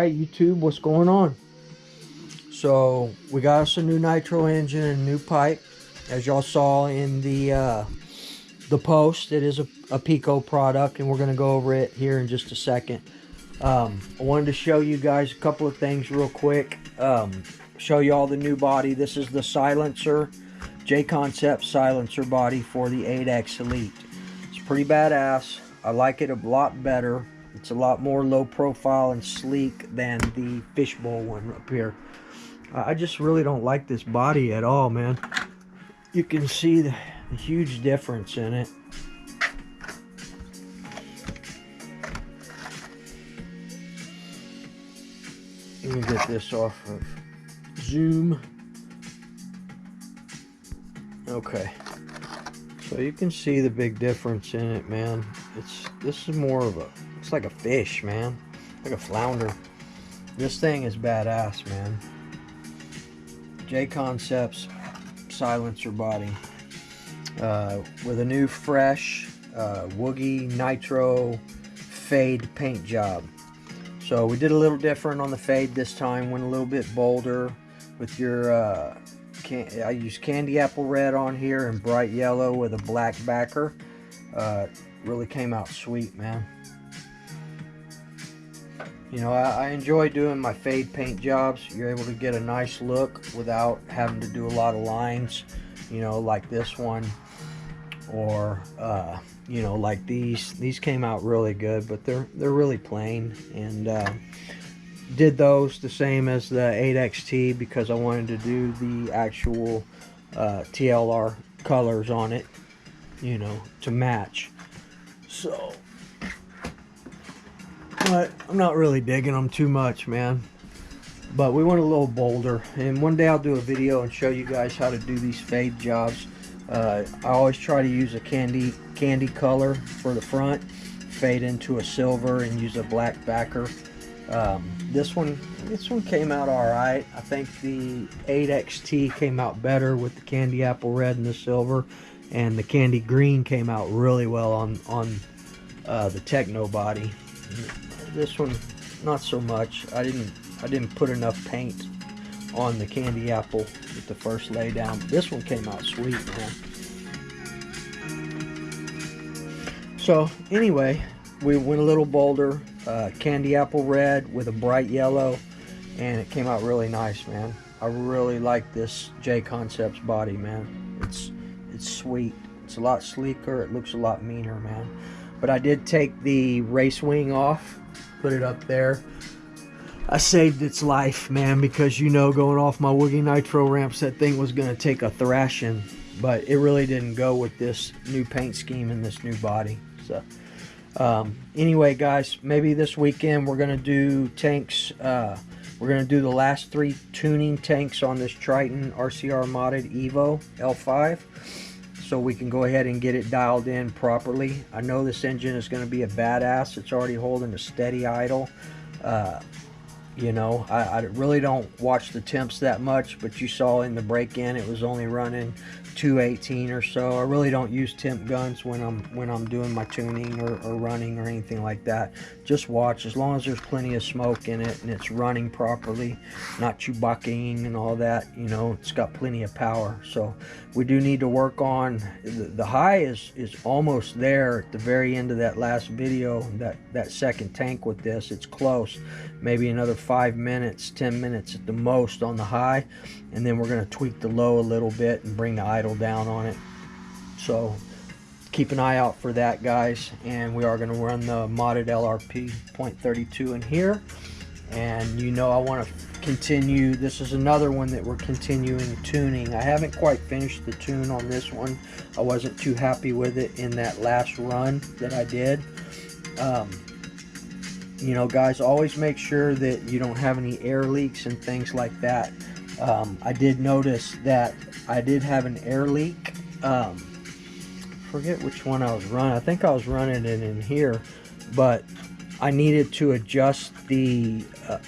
Alright YouTube, what's going on? So we got us a new Nitro engine and a new pipe. As y'all saw in the post, it is a Picco product, and we're going to go over it here in just a second. I wanted to show you guys a couple of things real quick. Show you all the new body. This is the silencer, J-Concept silencer body for the 8X Elite. It's pretty badass. I like it a lot better. It's a lot more low profile and sleek than the fishbowl one up here. I just really don't like this body at all, man. You can see the huge difference in it. Let me get this off of zoom. Okay. So you can see the big difference in it, man. This is more of a, looks like a fish, man. Like a flounder. This thing is badass, man. J-Concept's silencer body. With a new fresh Woogie Nitro fade paint job. So we did a little different on the fade this time. Went a little bit bolder with your I used candy apple red on here and bright yellow with a black backer. Really came out sweet, man. You know, I enjoy doing my fade paint jobs. You're able to get a nice look without having to do a lot of lines, you know, like this one, or you know, like these. These came out really good, but they're really plain. And did those the same as the 8XT because I wanted to do the actual TLR colors on it, you know, to match. So, but I'm not really digging them too much, man. But we went a little bolder, and one day I'll do a video and show you guys how to do these fade jobs. I always try to use a candy color for the front, fade into a silver, and use a black backer. This one came out all right. I think the 8XT came out better with the candy apple red and the silver, and the candy green came out really well on the Techno body. This one, not so much. I didn't put enough paint on the candy apple with the first lay down. This one came out sweet, man. So anyway, we went a little bolder, candy apple red with a bright yellow, and it came out really nice, man. I really like this J-Concept's body, man. It's sweet. It's a lot sleeker. It looks a lot meaner, man. But I did take the race wing off, put it up there. I saved its life, man, because, you know, going off my Woogie Nitro ramps, that thing was going to take a thrashing. But it really didn't go with this new paint scheme and this new body. So anyway, guys, maybe this weekend we're going to do tanks. We're going to do the last 3 tuning tanks on this Triton RCR modded Evo L5. So we can go ahead and get it dialed in properly. I know this engine is going to be a badass. It's already holding a steady idle. You know, I really don't watch the temps that much, but you saw in the break-in it was only running 218 or so. I really don't use temp guns when I'm doing my tuning or running or anything like that. Just watch. As long as there's plenty of smoke in it and it's running properly, not Chewbaccaing and all that, you know, it's got plenty of power. So we do need to work on the high is almost there at the very end of that last video. That second tank with this, it's close. Maybe another 5 minutes, 10 minutes at the most on the high, and then we're going to tweak the low a little bit and bring the idle down on it. So keep an eye out for that, guys. And we are going to run the modded LRP 0.32 in here. And you know, I want to continue. This is another one that we're continuing tuning. I haven't quite finished the tune on this one. I wasn't too happy with it in that last run that I did. You know, guys, always make sure that you don't have any air leaks and things like that. I did notice that I did have an air leak. Forget which one I was running. I think I was running it in here, but I needed to adjust the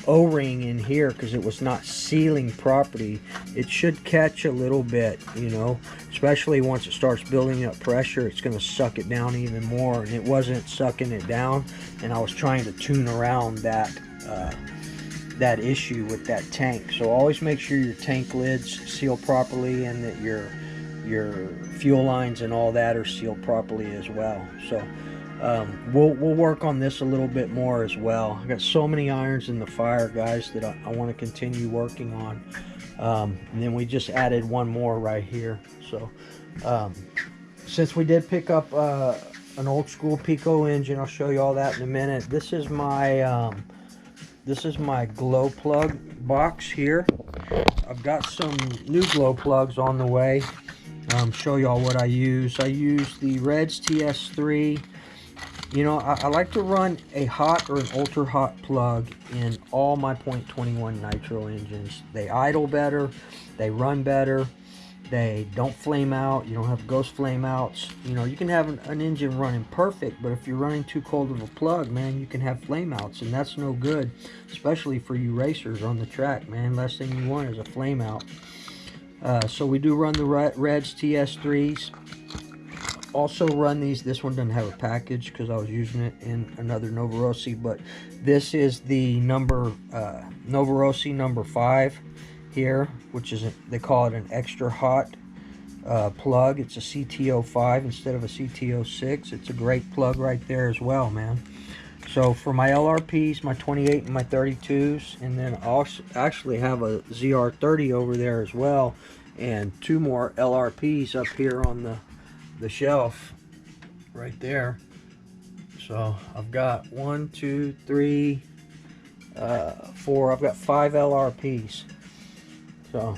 O-ring in here because it was not sealing properly. It should catch a little bit, you know, especially once it starts building up pressure. It's going to suck it down even more, and it wasn't sucking it down, and I was trying to tune around that that issue with that tank. So always make sure your tank lids seal properly and that your fuel lines and all that are sealed properly as well. So we'll work on this a little bit more as well. I got so many irons in the fire, guys, that I want to continue working on. And then we just added one more right here. So since we did pick up an old school Picco engine, I'll show you all that in a minute. This is my glow plug box here. I've got some new glow plugs on the way. Show y'all what I use. I use the Reds TS3. You know, I like to run a hot or an ultra hot plug in all my .21 nitro engines. They idle better, they run better, they don't flame out, you don't have ghost flame outs. You know, you can have an engine running perfect, but if you're running too cold of a plug, man, you can have flame outs, and that's no good, especially for you racers on the track, man. Last thing you want is a flame out. So we do run the Reds TS3s. Also run these. This one doesn't have a package because I was using it in another Novorossi, but this is the Novorossi number 5 here, which is they call it an extra hot plug. It's a CT05 instead of a CT06. It's a great plug right there as well, man. So for my LRPs, my 28 and my 32s, and then I'll actually have a ZR30 over there as well, and 2 more LRPs up here on the shelf right there. So I've got 1, 2, 3, 4. I've got 5 LRPs. So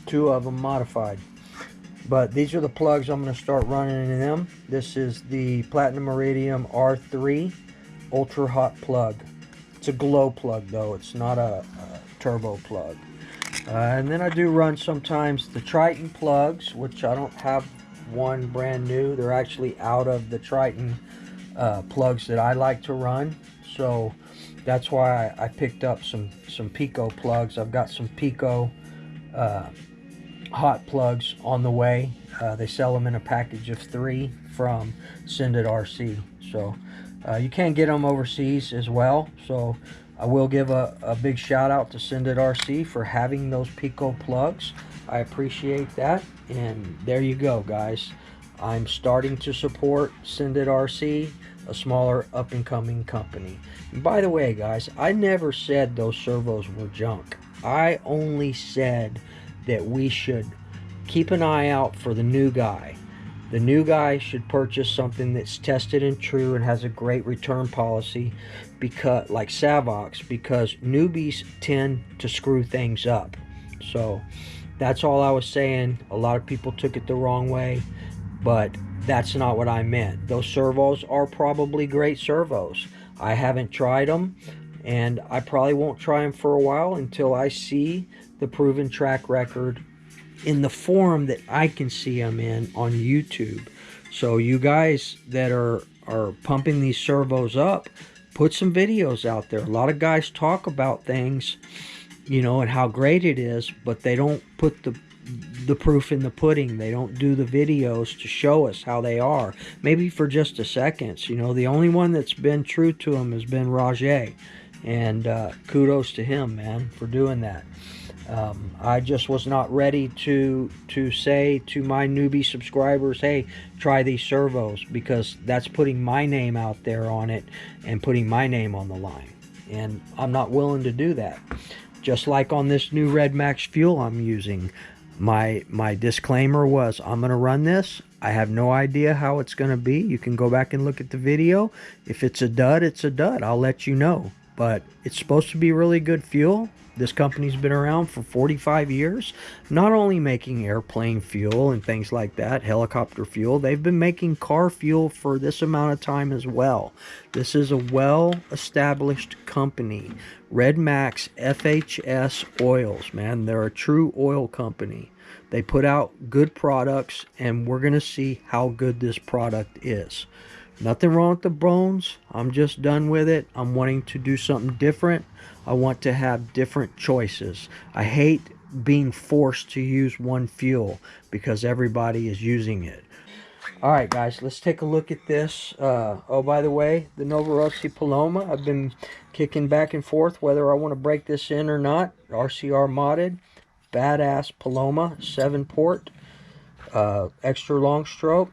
2 of them modified. But these are the plugs I'm going to start running in them. This is the Platinum Iridium R3 Ultra Hot plug. It's a glow plug though. It's not a turbo plug. And then I do run sometimes the Triton plugs, which I don't have one brand new. They're actually out of the Triton plugs that I like to run. So that's why I picked up some Picco plugs. I've got some Picco hot plugs on the way. They sell them in a package of 3 from Sendit RC. So you can get them overseas as well. So I will give a big shout out to Sendit RC for having those Picco plugs. I appreciate that. And there you go, guys. I'm starting to support Sendit RC, a smaller up-and-coming company. And by the way, guys, I never said those servos were junk. I only said that we should keep an eye out for the new guy. The new guy should purchase something that's tested and true and has a great return policy, because like Savox, because newbies tend to screw things up. So that's all I was saying. A lot of people took it the wrong way, but that's not what I meant. Those servos are probably great servos. I haven't tried them, and I probably won't try them for a while until I see the proven track record in the form that I can see them in on YouTube. So you guys that are pumping these servos up, put some videos out there. A lot of guys talk about things, you know, and how great it is, but they don't put the proof in the pudding. They don't do the videos to show us how they are. Maybe for just a second. You know, the only one that's been true to him has been Rajay, and kudos to him, man, for doing that. I just was not ready to say to my newbie subscribers, hey, try these servos, because that's putting my name out there on it and putting my name on the line, and I'm not willing to do that. Just like on this new Red Max fuel I'm using, my disclaimer was, I'm going to run this. I have no idea how it's going to be. You can go back and look at the video. If it's a dud, it's a dud. I'll let you know. But it's supposed to be really good fuel. This company's been around for 45 years, not only making airplane fuel and things like that, helicopter fuel, they've been making car fuel for this amount of time as well. This is a well-established company. Red Max FHS Oils, man, they're a true oil company. They put out good products, and we're going to see how good this product is. Nothing wrong with the bones. I'm just done with it. I'm wanting to do something different. I want to have different choices. I hate being forced to use one fuel because everybody is using it. Alright guys, let's take a look at this. Oh, by the way, the Novorossi Paloma, I've been kicking back and forth whether I want to break this in or not. RCR modded, badass Paloma, 7-port, extra long stroke.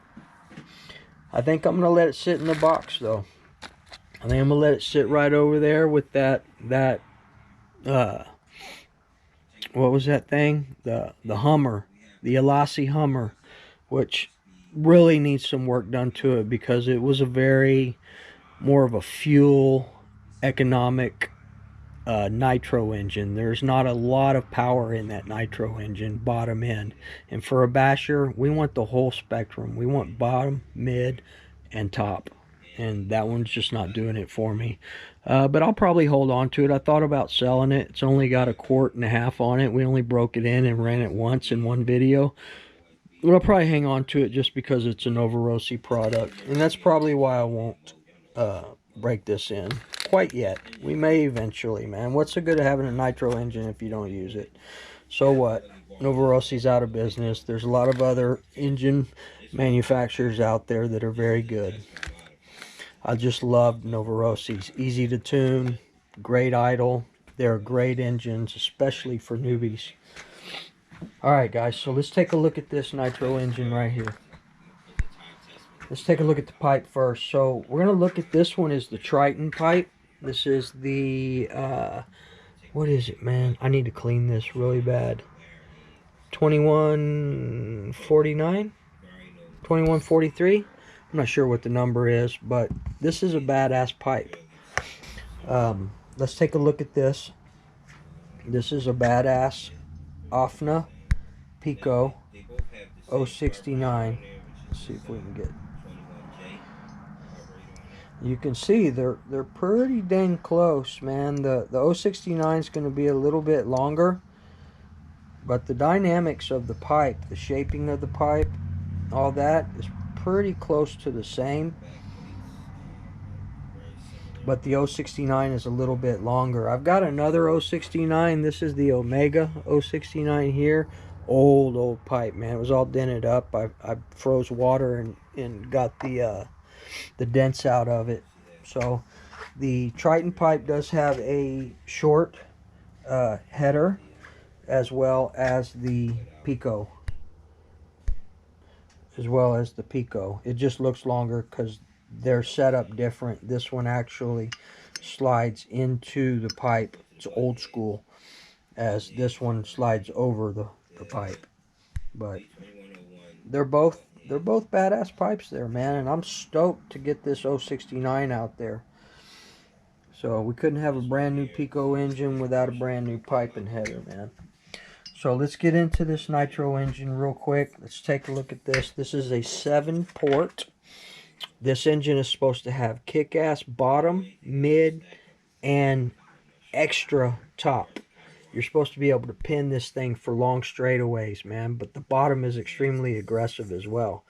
I think I'm going to let it sit in the box though. I think I'm going to let it sit right over there with that what was that thing? The Hummer, the Elassie Hummer, which really needs some work done to it because it was a very more of a fuel economic nitro engine. There's not a lot of power in that nitro engine bottom end, and for a basher we want the whole spectrum. We want bottom, mid, and top, and that one's just not doing it for me. But I'll probably hold on to it. I thought about selling it. It's only got 1.5 quarts on it. We only broke it in and ran it once in one video. But I'll probably hang on to it just because it's a Novorossi product. And that's probably why I won't break this in quite yet. We may eventually, man. What's the good of having a nitro engine if you don't use it? So what? Novorossi's out of business. There's a lot of other engine manufacturers out there that are very good. I just love Novorossi's. Easy to tune, great idle. They're great engines, especially for newbies. Alright guys, so let's take a look at this nitro engine right here. Let's take a look at the pipe first. So we're going to look at this one is the Triton Pipe. This is the, what is it, man? I need to clean this really bad. 2149? 2143? I'm not sure what the number is, but this is a badass pipe. Let's take a look at this. This is a badass Offna Picco 069. Let's see if we can get. You can see they're pretty dang close, man. The 069 is going to be a little bit longer, but the dynamics of the pipe, the shaping of the pipe, all that is pretty close to the same. But the 069 is a little bit longer. I've got another 069. This is the Omega 069 here. Old pipe, man. It was all dented up. I froze water and got the dents out of it. So the Triton Pipe does have a short header as well as the Picco. It just looks longer because they're set up different. This one actually slides into the pipe. It's old school, as this one slides over the pipe. But they're both badass pipes there, man, and I'm stoked to get this 069 out there. So we couldn't have a brand new Picco engine without a brand new pipe and header, man. So let's get into this nitro engine real quick. Let's take a look at this. This is a 7-port. This engine is supposed to have kick-ass bottom, mid, and extra top. You're supposed to be able to pin this thing for long straightaways, man. But the bottom is extremely aggressive as well.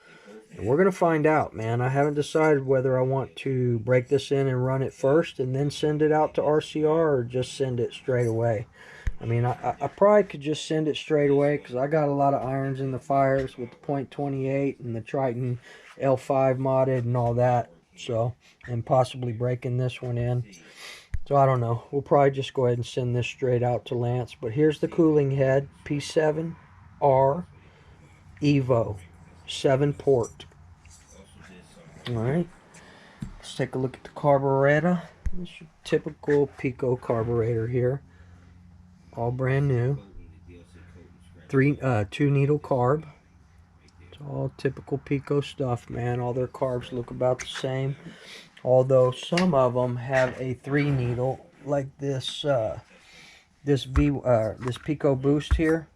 And we're going to find out, man. I haven't decided whether I want to break this in and run it first and then send it out to RCR or just send it straight away. I mean, I probably could just send it straight away because I got a lot of irons in the fires with the .28 and the Triton L5 modded and all that. So, and possibly breaking this one in. So I don't know. We'll probably just go ahead and send this straight out to Lance. But here's the cooling head. P7-R Evo. 7-port. Alright. Let's take a look at the carburetor. This is your typical Picco carburetor here. All brand new. 2-needle carb. It's all typical Picco stuff, man. All their carbs look about the same. Although some of them have a 3-needle, like this this Picco Boost here.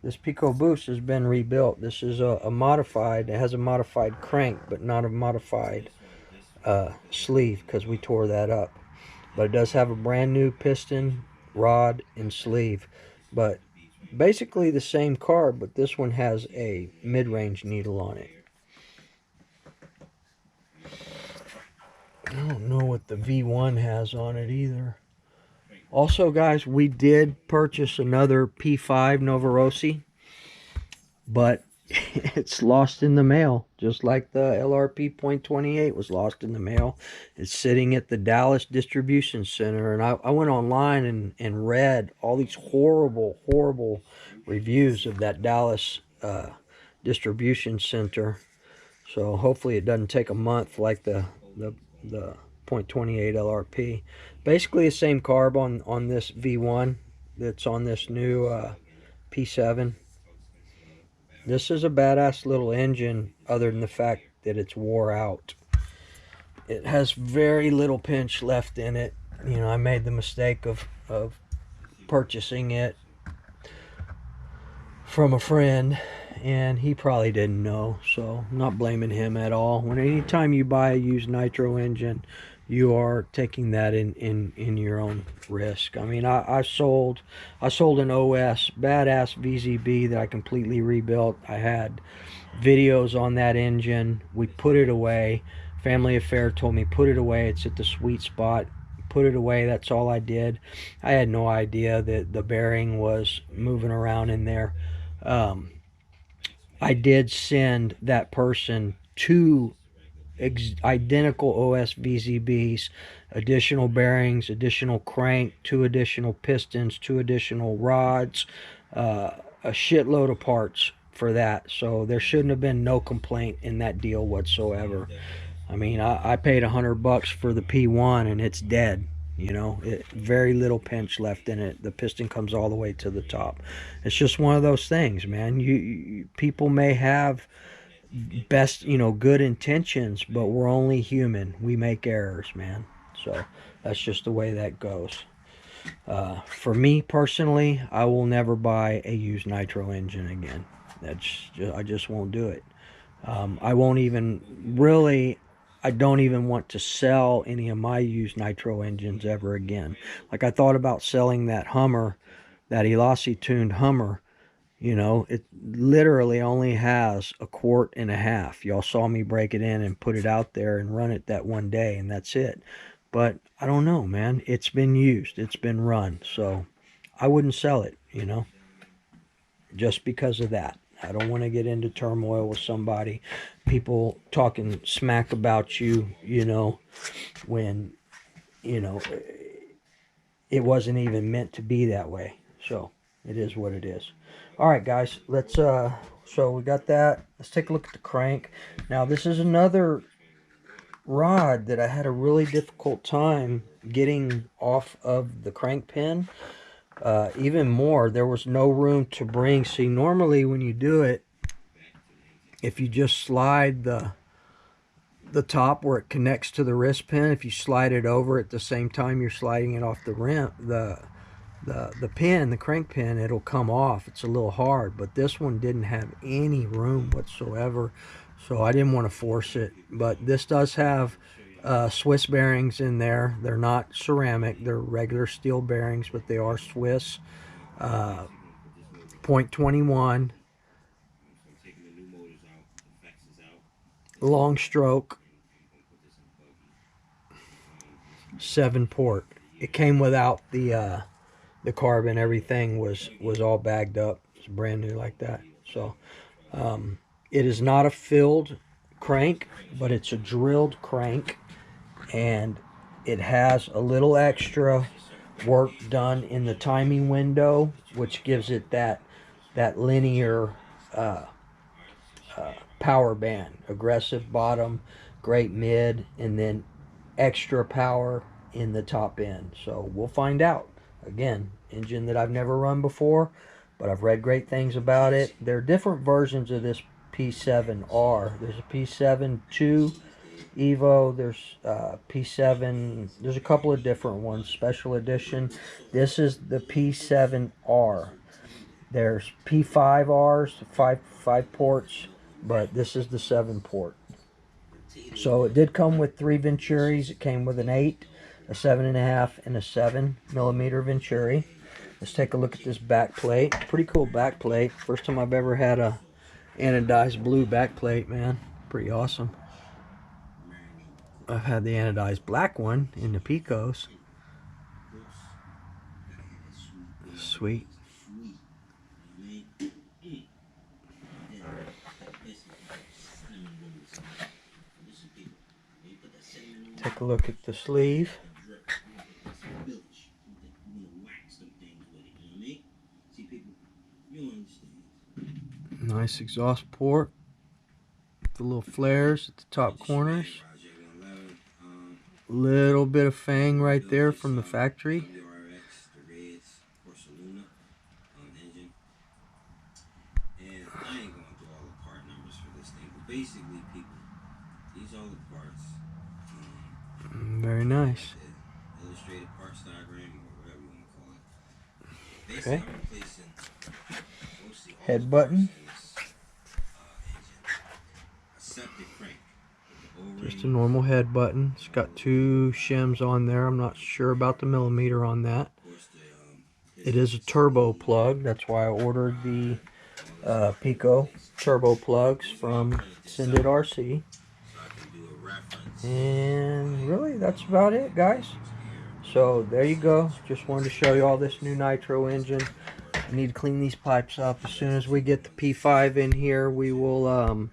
This Picco Boost has been rebuilt. This is a modified. It has a modified crank, but not a modified sleeve because we tore that up. But it does have a brand new piston, rod, and sleeve. But basically the same carb, but this one has a mid-range needle on it. I don't know what the V1 has on it either. Also, guys, we did purchase another P5 Novorossi, but it's lost in the mail, just like the LRP .28 was lost in the mail. It's sitting at the Dallas distribution center, and I went online and read all these horrible reviews of that Dallas distribution center. So hopefully it doesn't take a month like the .28 LRP. Basically the same carb on this V1 that's on this new P7. This is a badass little engine, other than the fact that it's wore out. It has very little pinch left in it. You know, I made the mistake of purchasing it from a friend, and he probably didn't know, so I'm not blaming him at all. When anytime you buy a used nitro engine, you are taking that in your own risk. I mean, I sold an OS badass VZB that I completely rebuilt. I had videos on that engine. We put it away. Family Affair told me put it away, it's at the sweet spot. Put it away, that's all I did. I had no idea that the bearing was moving around in there. I did send that person two identical OS VZBs, additional bearings, additional crank, 2 additional pistons, 2 additional rods, a shitload of parts for that. So there shouldn't have been no complaint in that deal whatsoever. I mean, I paid $100 for the P1 and it's dead. You know, very little pinch left in it. The piston comes all the way to the top. It's just one of those things, man. People may have good intentions, but we're only human. We make errors, man. So that's just the way that goes. For me personally, I will never buy a used nitro engine again. I just won't do it. I won't even really. I don't even want to sell any of my used nitro engines ever again. Like, I thought about selling that Hummer, that Elasi tuned Hummer. You know, it literally only has 1.5 quarts. Y'all saw me break it in and put it out there and run it that one day, and that's it. But I don't know, man. It's been used. It's been run. So I wouldn't sell it, you know, just because of that. I don't want to get into turmoil with somebody, people talking smack about you, you know, when, you know, it wasn't even meant to be that way. So it is what it is. All right, guys, let's so we got that. Let's take a look at the crank. Now, this is another rod that I had a really difficult time getting off of the crank pin. Even more, there was no room to bring. See, normally when you do it, if you just slide the top where it connects to the wrist pin, if you slide it over at the same time you're sliding it off the rim, the pin, the crank pin, it'll come off. It's a little hard, but this one didn't have any room whatsoever, so I didn't want to force it. But this does have Swiss bearings in there. They're not ceramic, they're regular steel bearings, but they are Swiss. .21 long stroke, 7-port. It came without the carb, and everything was all bagged up. It's brand new like that. So it is not a filled crank, but it's a drilled crank, and it has a little extra work done in the timing window, which gives it that linear power band. Aggressive bottom, great mid, and then extra power in the top end. So we'll find out. Again, engine that I've never run before, but I've read great things about it. There are different versions of this P7-R. There's a P7-2 Evo. There's P7. There's a couple of different ones. Special edition. This is the P7-R. There's P5Rs, five ports, but this is the 7-port. So it did come with 3 Venturis. It came with an 8, a 7.5, and a 7mm Venturi. Let's take a look at this back plate. Pretty cool back plate. First time I've ever had a anodized blue back plate, man. Pretty awesome. I've had the anodized black one in the Piccos. Sweet. Take a look at the sleeve. Nice exhaust port. The little flares at the top corners. Little bit of fang right there from the factory. Very nice. Okay. Head button. Just a normal head button. It's got 2 shims on there. I'm not sure about the millimeter on that. It is a turbo plug. That's why I ordered the Picco turbo plugs from Send It RC. And really, that's about it, guys. So there you go. Just wanted to show you all this new Nitro engine. I need to clean these pipes up. As soon as we get the P5 in here, we will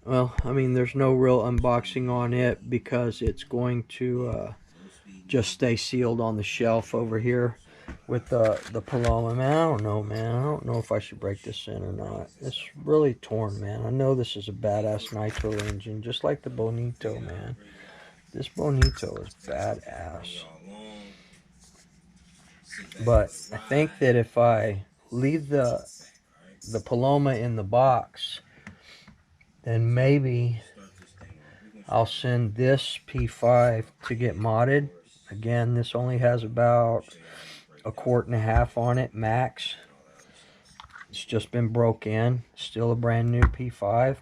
well, I mean, there's no real unboxing on it because it's going to just stay sealed on the shelf over here with the Paloma. Man, I don't know, man. I don't know if I should break this in or not. It's really torn, man. I know this is a badass Nitro engine, just like the Bonito, man. This Bonito is badass. But I think that if I leave the Paloma in the box, then maybe I'll send this P5 to get modded. Again, this only has about 1.5 quarts on it, max. It's just been broke in. Still a brand new P5.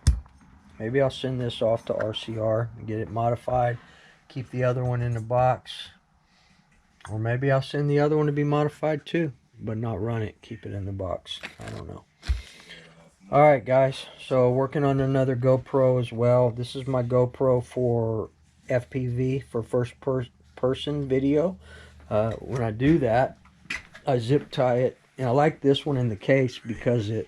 Maybe I'll send this off to RCR and get it modified. Keep the other one in the box. Or maybe I'll send the other one to be modified too, but not run it. Keep it in the box. I don't know. Alright guys, so working on another GoPro as well. This is my GoPro for FPV, for first person video. When I do that, I zip tie it, and I like this one in the case because it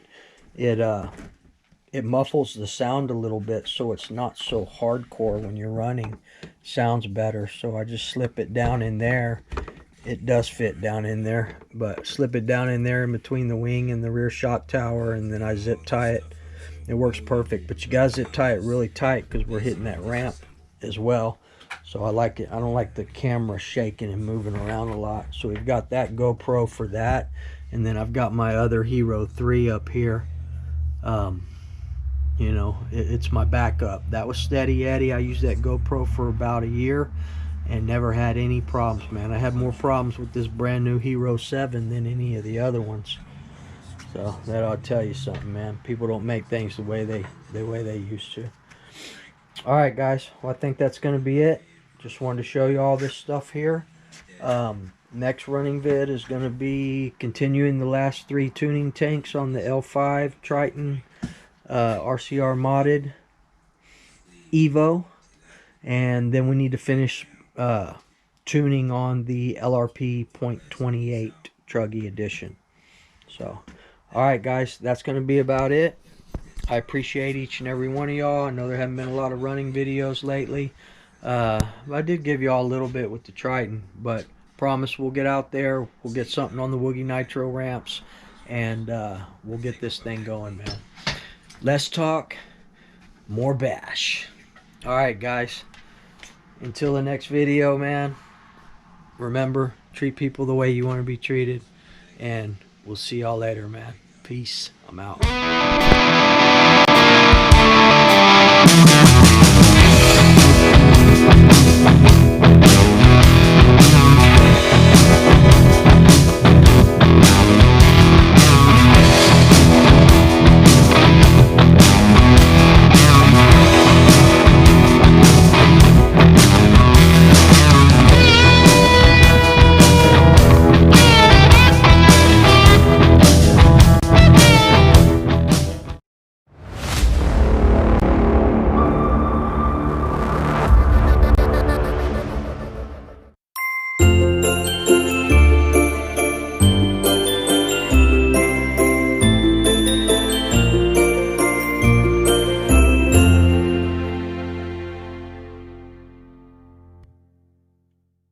muffles the sound a little bit, so it's not so hardcore when you're running. Sounds better. So I just slip it down in there. It does fit down in there, but slip it down in there in between the wing and the rear shot tower, and then I zip tie it. It works perfect, but you gotta zip tie it really tight because we're hitting that ramp as well. So I like it. I don't like the camera shaking and moving around a lot. So we've got that GoPro for that, and then I've got my other Hero 3 up here. You know, it's my backup. That was Steady Eddie. I used that GoPro for about a year and never had any problems, man. I had more problems with this brand new Hero 7 than any of the other ones. So that ought to tell you something, man. People don't make things the way they used to. All right, guys. Well, I think that's going to be it. Just wanted to show you all this stuff here. Next running vid is going to be continuing the last 3 tuning tanks on the L5 Triton RCR modded Evo, and then we need to finish tuning on the LRP .28 Truggy edition. So alright guys, that's going to be about it. I appreciate each and every one of y'all. I know there haven't been a lot of running videos lately. I did give y'all a little bit with the Triton, but promise we'll get out there, we'll get something on the Woogie Nitro ramps, and we'll get this thing going, man. Less talk, more bash. Alright guys, until the next video, man, remember, treat people the way you want to be treated, and we'll see y'all later, man. Peace. I'm out.